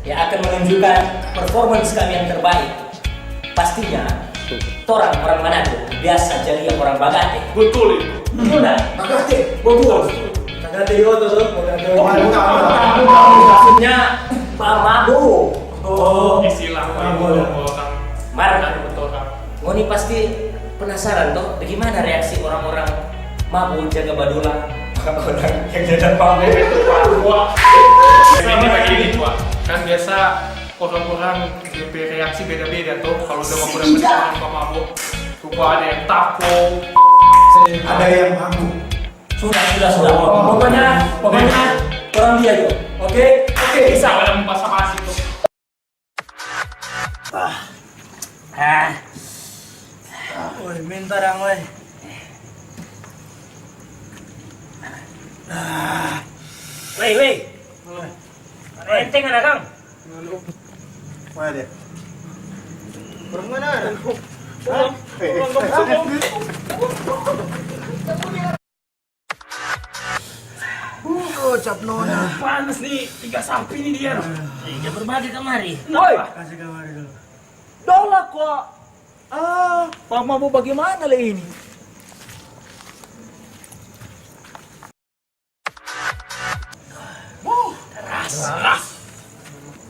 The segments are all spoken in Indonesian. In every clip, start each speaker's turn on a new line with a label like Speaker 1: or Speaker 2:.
Speaker 1: yang akan menunjukkan performance kami yang terbaik. Pastinya, orang Manado biasa jadi orang Bagate.
Speaker 2: Betul itu.
Speaker 1: Betul nggak?
Speaker 3: Bagate.
Speaker 1: Betul.
Speaker 3: Bagate yo tuh.
Speaker 1: Maksudnya Mamabu.
Speaker 3: Oh.
Speaker 2: Istilah orang.
Speaker 1: Mar,
Speaker 2: Betul kan.
Speaker 1: Ngoni pasti penasaran toh, bagaimana reaksi orang-orang mabuk jaga badula, orang yang jaga mabuk.
Speaker 2: Wah. Ini begini Pak. Kan biasa orang-orang DP reaksi beda-beda tuh kalau udah mau mabuk. Coba ada yang takut.
Speaker 3: Ada yang mabuk.
Speaker 1: Sudah. Pokoknya orang dia yuk. Oke.
Speaker 2: Bisa ada membasa-basi tuh.
Speaker 3: Woi, minta dong, woi.
Speaker 1: Wei. Enteng anak Kang.
Speaker 3: Mana dia? Orang mana? Cap nona.
Speaker 2: Panas nih, 3 sapi nih dia.
Speaker 1: Dia berbagi kemari.
Speaker 2: Woi,
Speaker 3: Kasih kamar dulu.
Speaker 4: Dolak kok. Pak Mabu bagaimana le ini?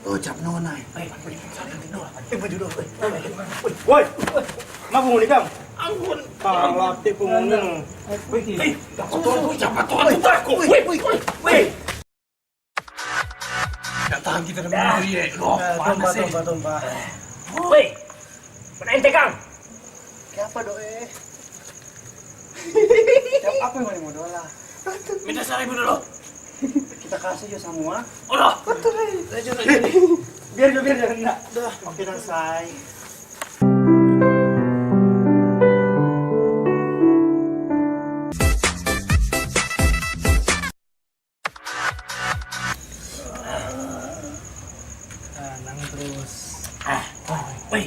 Speaker 3: Oh, cap nona. Maju dulu.
Speaker 4: Woi, Mabu nih Kang.
Speaker 2: ampun.
Speaker 4: Kang latih pengunjung.
Speaker 2: Cepat tuh takut.
Speaker 1: Wei.
Speaker 2: Gak tahan kita udah berdiri ya. Loh, panas sih.
Speaker 3: Tumpah.
Speaker 1: Wei. Mana ente Kang?
Speaker 3: Siapa doe? Cap apa yang mau dola?
Speaker 2: Minta 1.000 dulu.
Speaker 3: Kita kasih aja semua.
Speaker 2: Udah.
Speaker 3: Biar enggak. Dah, oke dah say. Nang terus.
Speaker 1: Wei.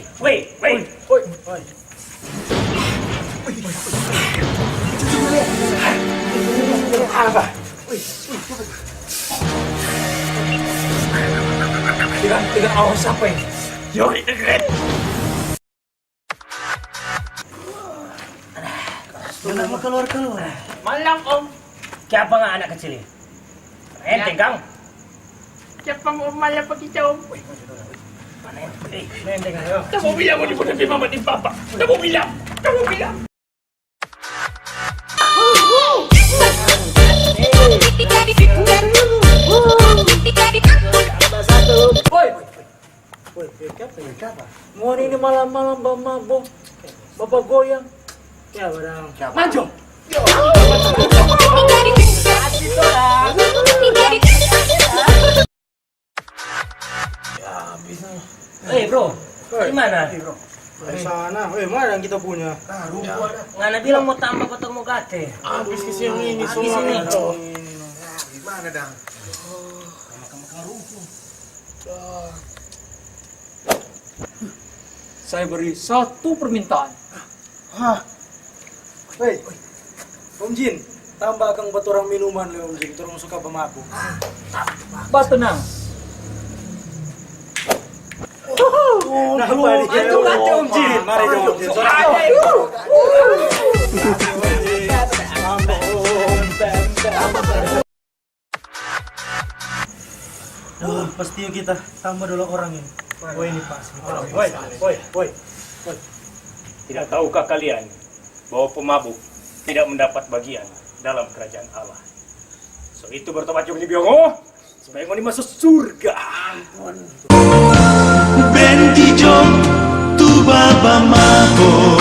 Speaker 4: Dengan awas apa ini?
Speaker 2: Yori deket.
Speaker 3: Jangan mau keluar.
Speaker 2: Malam om.
Speaker 1: Siapa nggak anak kecil ini? Enteng Kang.
Speaker 2: Siapa mau malam pagi om?
Speaker 1: Mana ente?
Speaker 3: Nendeng ayo.
Speaker 2: Kamu bilang mau dibunuh di mama di papa. Kamu bilang.
Speaker 3: Woi, siapa?
Speaker 4: Mau ini malam-malam mabuk. Bapak goyang.
Speaker 3: Ya, barang.
Speaker 4: Maju.
Speaker 1: Bro. Gimana?
Speaker 3: Sana, mana yang kita punya?
Speaker 1: Ngana bilang mau tambah potong mugate.
Speaker 2: Habis kesiang ini
Speaker 1: Habis
Speaker 2: semua.
Speaker 1: ini.
Speaker 3: Gimana dang?
Speaker 4: Saya beri satu permintaan.
Speaker 3: Hah? Woi, Om Jin, tambah kang buat orang minuman le Om Jin, orang suka pemabuk.
Speaker 4: Bas tenang.
Speaker 3: Nah, itu kata Om Jin. Mari dong Om Jin. Pasti kita tambah dulu orang ini. Woi ini pas. Woi.
Speaker 1: Tidak tahukah kalian bahwa pemabuk tidak mendapat bagian dalam kerajaan Allah? So itu bertobat jom Biongo supaya mau masuk surga. Ampun.
Speaker 5: Bentijo tu baba mabo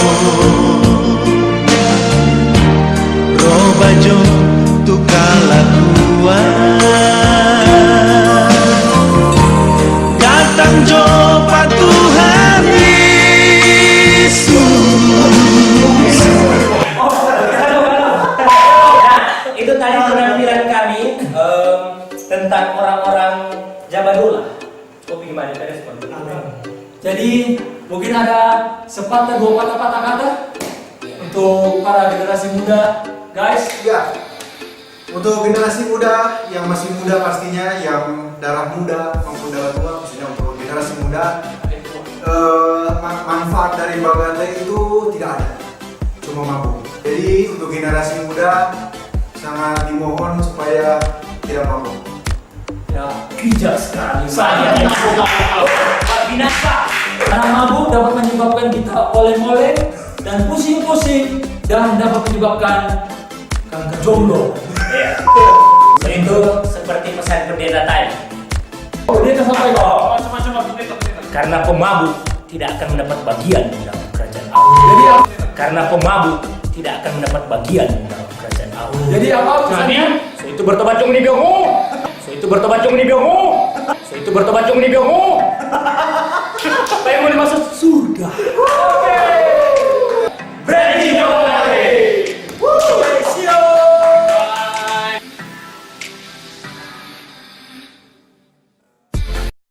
Speaker 5: Robajo tu kalakuan Datang jo Tuhan Yesus.
Speaker 1: Itu tadi penampilan kami tentang orang-orang Jabadula. Kok gimana tadi seperti itu?
Speaker 4: Jadi mungkin ada sepatah dua patah kata untuk para generasi muda, guys.
Speaker 6: Ya, untuk generasi muda yang masih muda pastinya, yang darah muda maupun darah tua, khususnya generasi muda, manfaat dari baganda itu tidak ada, cuma mabuk. Jadi untuk generasi muda sangat dimohon supaya tidak mabuk.
Speaker 4: Ya, bijak sekali saya. Pak binasa. Karena mabuk dapat menyebabkan kita oleng-oleng dan pusing-pusing dan dapat menyebabkan kanker jomblo.
Speaker 1: Ya. Itu seperti pesan pendeta tadi.
Speaker 4: Dia sampai kok.
Speaker 2: Coba pendeta.
Speaker 1: Karena pemabuk tidak akan mendapat bagian dalam kerajaan Allah.
Speaker 4: Jadi
Speaker 1: Karena pemabuk tidak akan mendapat bagian dalam kerajaan Allah.
Speaker 4: jadi apa pesannya?
Speaker 1: So itu bertobat cung ni biongo. So itu bertobat cung ni biongo. So itu bertobat cung ni biongo. Apa yang mau dimaksud